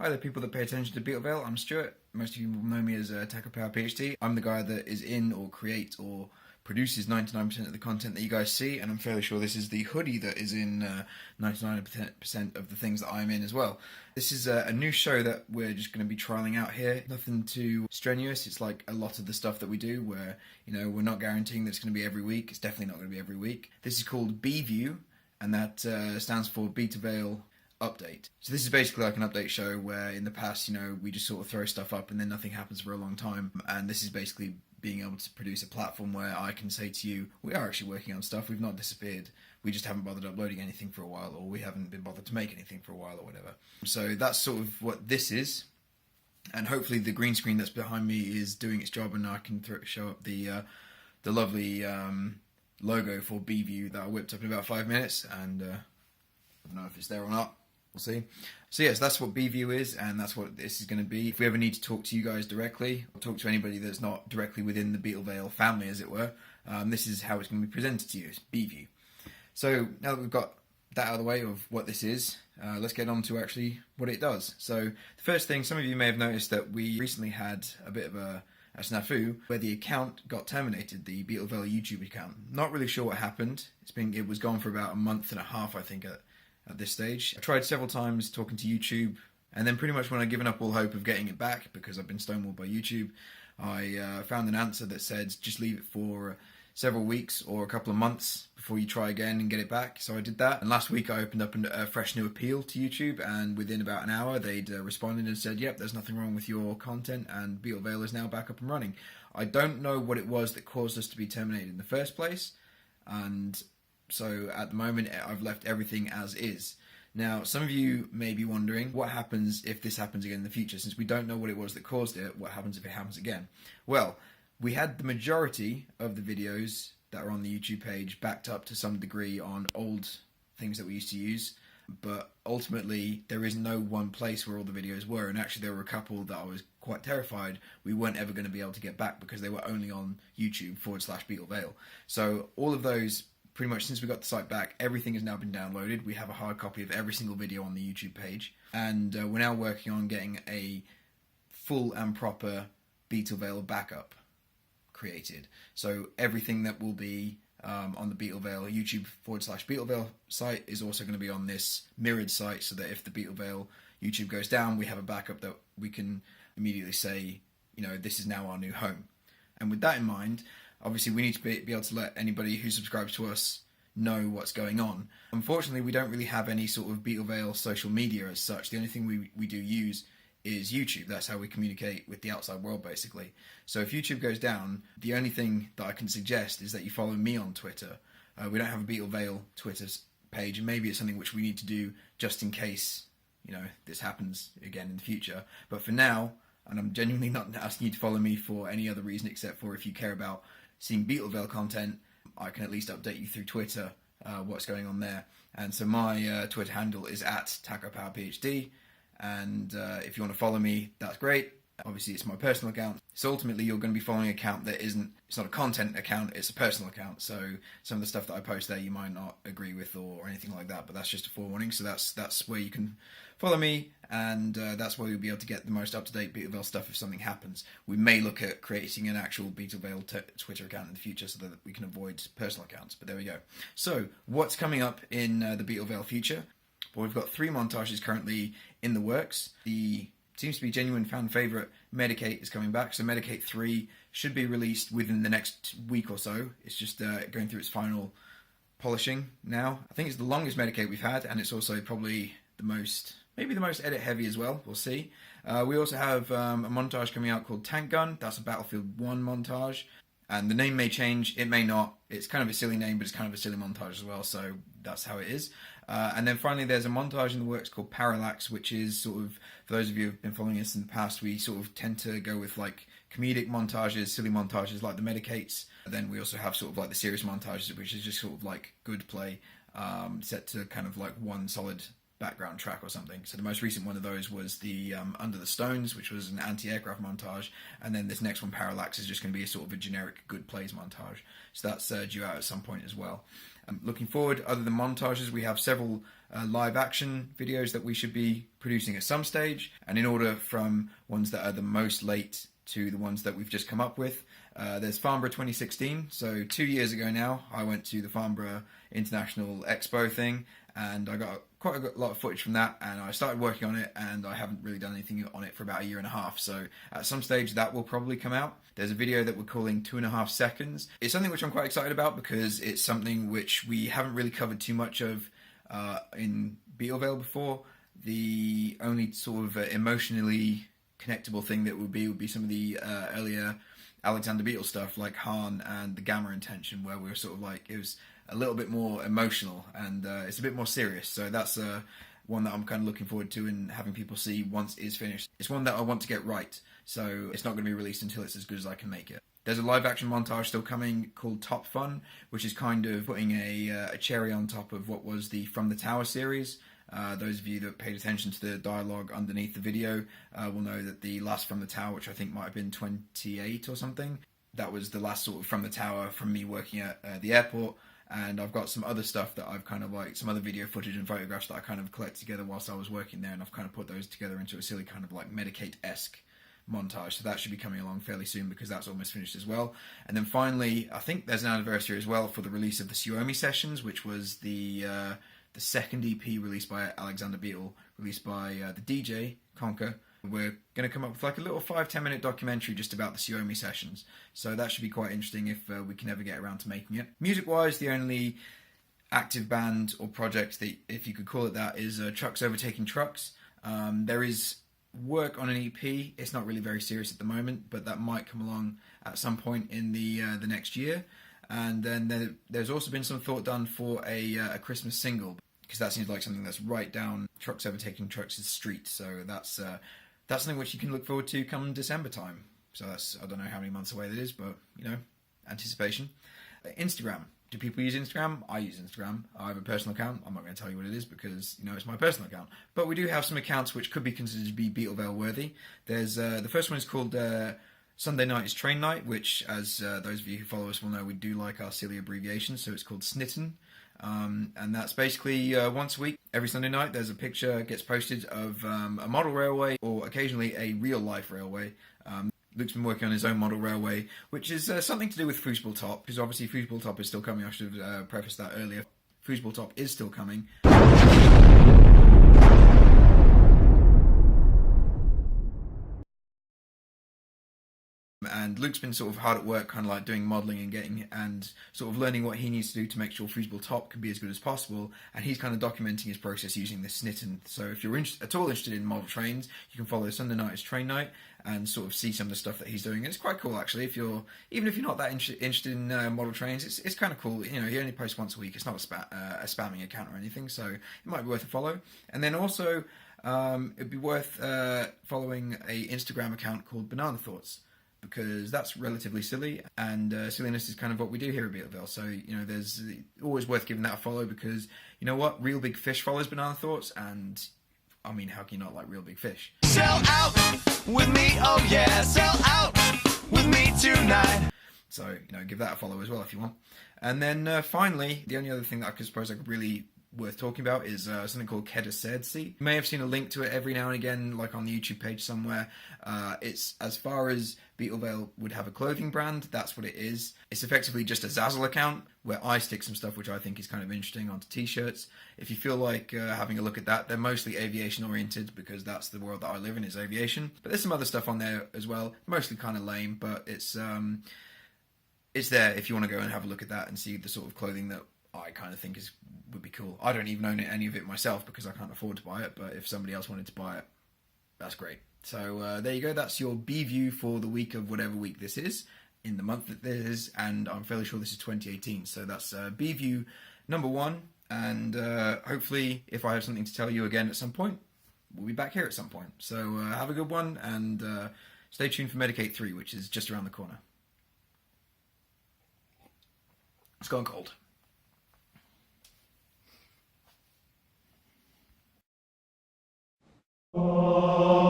Hi there people that pay attention to Beetle Vale, I'm Stuart. Most of you will know me as Taco Power PhD. I'm the guy that is in or creates or produces 99% of the content that you guys see, and I'm fairly sure this is the hoodie that is in 99% of the things that I'm in as well. This is a new show that we're just going to be trialling out here. Nothing too strenuous. It's like a lot of the stuff that we do where, we're not guaranteeing that it's going to be every week. It's definitely not going to be every week. This is called B-View, and that stands for Beetle Vales Update. So this is basically like an update show where in the past, we just sort of throw stuff up and then nothing happens for a long time. And this is basically being able to produce a platform where I can say to you, we are actually working on stuff, we've not disappeared, we just haven't bothered uploading anything for a while, or we haven't been bothered to make anything for a while, or whatever. So that's sort of what this is. And hopefully the green screen that's behind me is doing its job, and I can show up the lovely logo for B-View that I whipped up in about 5 minutes, and I don't know if it's there or not. We'll see. So yes, that's what B-View is, and that's what this is going to be. If we ever need to talk to you guys directly, or talk to anybody that's not directly within the Beetle Vale family, as it were, this is how it's going to be presented to you, it's B-View. So now that we've got that out of the way of what this is, let's get on to actually what it does. So the first thing, some of you may have noticed that we recently had a bit of a snafu where the account got terminated, the Beetle Vale YouTube account. Not really sure what happened. It was gone for about a month and a half, I think, at this stage. I tried several times talking to YouTube, and then pretty much when I'd given up all hope of getting it back because I've been stonewalled by YouTube, I found an answer that said just leave it for several weeks or a couple of months before you try again and get it back. So I did that, and last week I opened up a fresh new appeal to YouTube, and within about an hour they'd responded and said, yep, there's nothing wrong with your content and Beetle Vale is now back up and running. I don't know what it was that caused us to be terminated in the first place, and so at the moment I've left everything as is. Now some of you may be wondering what happens if this happens again in the future. Since we don't know what it was that caused it, what happens if it happens again? Well, we had the majority of the videos that are on the YouTube page backed up to some degree on old things that we used to use, but ultimately there is no one place where all the videos were, and actually there were a couple that I was quite terrified we weren't ever going to be able to get back because they were only on YouTube/Beetle Vale. So all of those, pretty much since we got the site back, everything has now been downloaded. We have a hard copy of every single video on the YouTube page, and we're now working on getting a full and proper Beetle Vale backup created. So everything that will be on the Beetle Vale YouTube/Beetle Vale site is also going to be on this mirrored site, so that if the Beetle Vale YouTube goes down, we have a backup that we can immediately say, this is now our new home. And with that in mind, obviously we need to be able to let anybody who subscribes to us know what's going on. Unfortunately, we don't really have any sort of Beetle Vale social media as such. The only thing we do use is YouTube. That's how we communicate with the outside world, basically. So if YouTube goes down, the only thing that I can suggest is that you follow me on Twitter. We don't have a Beetle Vale Twitter page, and maybe it's something which we need to do just in case, this happens again in the future. But for now, and I'm genuinely not asking you to follow me for any other reason except for if you care about seeing Beetle Vale content, I can at least update you through Twitter what's going on there. And so my Twitter handle is @TacoPowerPhD, and if you want to follow me, that's great. Obviously it's my personal account, so ultimately you're going to be following an account that it's not a content account, it's a personal account. So some of the stuff that I post there you might not agree with or anything like that, but that's just a forewarning. So that's where you can follow me, and that's where you'll be able to get the most up-to-date Beetle Vale stuff if something happens. We may look at creating an actual Beetle Vale Twitter account in the future so that we can avoid personal accounts, but there we go. So what's coming up in the Beetle Vale future? Well, we've got 3 montages currently in the works. The seems to be genuine fan favourite Medicate is coming back, so Medicate 3 should be released within the next week or so. It's just going through its final polishing now. I think it's the longest Medicate we've had, and it's also probably maybe the most edit heavy as well. We'll see. We also have a montage coming out called Tank Gun. That's a Battlefield 1 montage, and the name may change, it may not. It's kind of a silly name, but it's kind of a silly montage as well, so that's how it is. And then finally there's a montage in the works called Parallax, which is sort of, for those of you who've been following us in the past, we sort of tend to go with like comedic montages, silly montages like the Medicates. Then we also have sort of like the serious montages, which is just sort of like good play, set to kind of like one solid background track or something. So the most recent one of those was the Under the Stones, which was an anti-aircraft montage, and then this next one, Parallax, is just going to be a sort of a generic good plays montage. So that's due out at some point as well. Looking forward, other than montages, we have several live action videos that we should be producing at some stage, and in order from ones that are the most late to the ones that we've just come up with, there's Farnborough 2016. So 2 years ago now, I went to the Farnborough International Expo thing, and I got quite a lot of footage from that, and I started working on it, and I haven't really done anything on it for about 1.5 years. So at some stage that will probably come out. There's a video that we're calling 2.5 Seconds. It's something which I'm quite excited about because it's something which we haven't really covered too much of in Beetle Vale before. The only sort of emotionally connectable thing that would be some of the earlier Alexander Beetle stuff, like Han and the Gamma Intention, where we were sort of like, it was a little bit more emotional, and it's a bit more serious. So that's one that I'm kind of looking forward to and having people see once it's finished. It's one that I want to get right, so it's not going to be released until it's as good as I can make it. There's a live action montage still coming called Top Fun, which is kind of putting a cherry on top of what was the From the Tower series. Those of you that paid attention to the dialogue underneath the video will know that the last From the Tower, which I think might have been 28 or something, that was the last sort of From the Tower from me working at the airport. And I've got some other stuff that I've kind of like, some other video footage and photographs that I kind of collected together whilst I was working there, and I've kind of put those together into a silly kind of like Medicaid-esque montage. So that should be coming along fairly soon because that's almost finished as well. And then finally, I think there's an anniversary as well for the release of the Suomi sessions, which was the second EP released by Alexander Beetle, released by the DJ Conker. We're going to come up with like a little 5-10 minute documentary just about the Suomi sessions. So that should be quite interesting if we can ever get around to making it. Music-wise, the only active band or project, that, if you could call it that, is Trucks Overtaking Trucks. There is work on an EP. It's not really very serious at the moment, but that might come along at some point in the next year. And then there's also been some thought done for a Christmas single, because that seems like something that's right down Trucks Overtaking Trucks' street. So that's something which you can look forward to come December time. So that's, I don't know how many months away that is, but, you know, anticipation. Instagram. Do people use Instagram? I use Instagram. I have a personal account. I'm not going to tell you what it is because, you know, it's my personal account. But we do have some accounts which could be considered to be Beetle Vale worthy. There's the first one is called Sunday Night is Train Night, which, as those of you who follow us will know, we do like our silly abbreviations. So it's called Snitten. And that's basically once a week, every Sunday night, there's a picture gets posted of a model railway or occasionally a real life railway. Luke's been working on his own model railway, which is something to do with Foosball Top, because obviously Foosball Top is still coming. I should have prefaced that earlier. Foosball Top is still coming. And Luke's been sort of hard at work, kind of like doing modelling and getting and sort of learning what he needs to do to make sure Foosball Top can be as good as possible. And he's kind of documenting his process using this Snitten. So if you're at all interested in model trains, you can follow Sunday Night as Train Night and sort of see some of the stuff that he's doing. And it's quite cool actually. Even if you're not that interested in model trains, it's kind of cool. You know, he only posts once a week. It's not a spamming account or anything, so it might be worth a follow. And then also it'd be worth following a Instagram account called Banana Thoughts, because that's relatively silly, and silliness is kind of what we do here at Beetle Vale. So, you know, there's always worth giving that a follow, because, you know what, Real Big Fish follows Banana Thoughts, and, I mean, how can you not like Real Big Fish? Sell out with me, oh yeah, sell out with me tonight. So, you know, give that a follow as well if you want. And then finally, the only other thing that I suppose I could really worth talking about is something called Kedda Sedsi. You may have seen a link to it every now and again, like on the YouTube page somewhere. It's, as far as Beetle Vale would have a clothing brand, that's what it is. It's effectively just a Zazzle account where I stick some stuff which I think is kind of interesting onto t-shirts. If you feel like having a look at that, they're mostly aviation oriented because that's the world that I live in, is aviation. But there's some other stuff on there as well, mostly kind of lame, but it's there if you want to go and have a look at that and see the sort of clothing that I kind of think would be cool. I don't even own any of it myself because I can't afford to buy it, but if somebody else wanted to buy it, that's great. So there you go. That's your B-view for the week of whatever week this is, in the month that this is, and I'm fairly sure this is 2018. So that's B-view number 1, and hopefully if I have something to tell you again at some point, we'll be back here at some point. So have a good one, and stay tuned for Medicaid 3, which is just around the corner. It's gone cold. Oh.